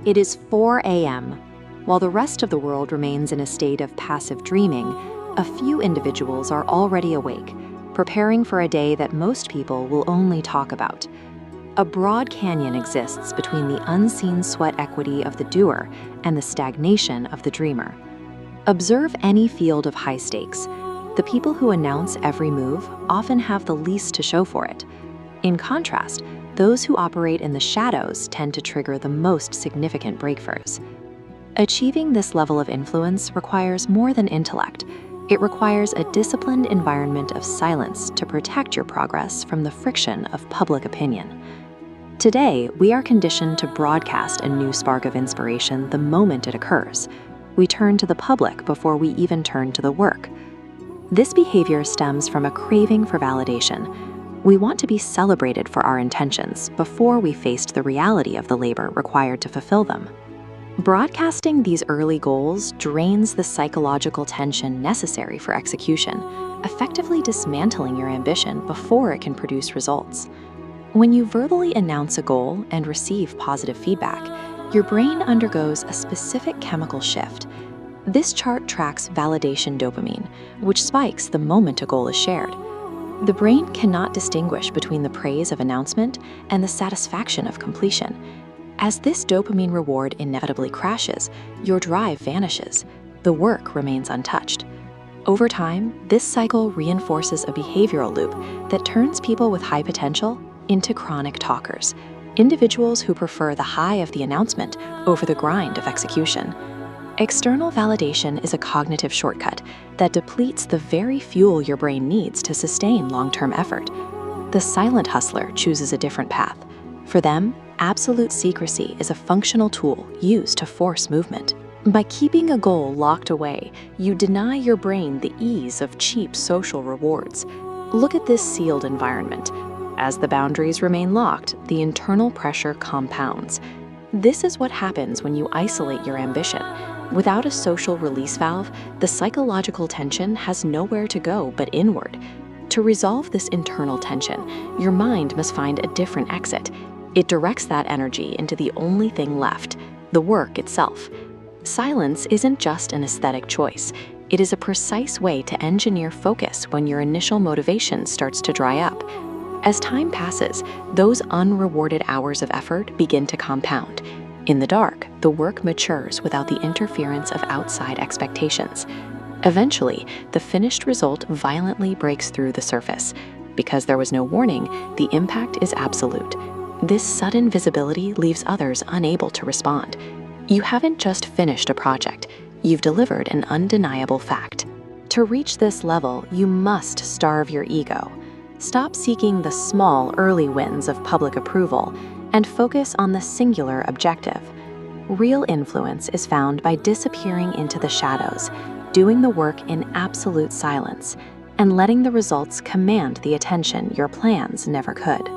It is 4 a.m. While the rest of the world remains in a state of passive dreaming, a few individuals are already awake, preparing for a day that most people will only talk about. A broad canyon exists between the unseen sweat equity of the doer and the stagnation of the dreamer. Observe any field of high stakes. The people who announce every move often have the least to show for it. In contrast, those who operate in the shadows tend to trigger the most significant breakthroughs. Achieving this level of influence requires more than intellect. It requires a disciplined environment of silence to protect your progress from the friction of public opinion. Today, we are conditioned to broadcast a new spark of inspiration the moment it occurs. We turn to the public before we even turn to the work. This behavior stems from a craving for validation. We want to be celebrated for our intentions before we faced the reality of the labor required to fulfill them. Broadcasting these early goals drains the psychological tension necessary for execution, effectively dismantling your ambition before it can produce results. When you verbally announce a goal and receive positive feedback, your brain undergoes a specific chemical shift. This chart tracks validation dopamine, which spikes the moment a goal is shared. The brain cannot distinguish between the praise of announcement and the satisfaction of completion. As this dopamine reward inevitably crashes, your drive vanishes. The work remains untouched. Over time, this cycle reinforces a behavioral loop that turns people with high potential into chronic talkers, individuals who prefer the high of the announcement over the grind of execution. External validation is a cognitive shortcut that depletes the very fuel your brain needs to sustain long-term effort. The silent hustler chooses a different path. For them, absolute secrecy is a functional tool used to force movement. By keeping a goal locked away, you deny your brain the ease of cheap social rewards. Look at this sealed environment. As the boundaries remain locked, the internal pressure compounds. This is what happens when you isolate your ambition. Without a social release valve, the psychological tension has nowhere to go but inward. To resolve this internal tension, your mind must find a different exit. It directs that energy into the only thing left, the work itself. Silence isn't just an aesthetic choice. It is a precise way to engineer focus when your initial motivation starts to dry up. As time passes, those unrewarded hours of effort begin to compound. In the dark, the work matures without the interference of outside expectations. Eventually, the finished result violently breaks through the surface. Because there was no warning, the impact is absolute. This sudden visibility leaves others unable to respond. You haven't just finished a project, you've delivered an undeniable fact. To reach this level, you must starve your ego. Stop seeking the small, early wins of public approval and focus on the singular objective. Real influence is found by disappearing into the shadows, doing the work in absolute silence, and letting the results command the attention your plans never could.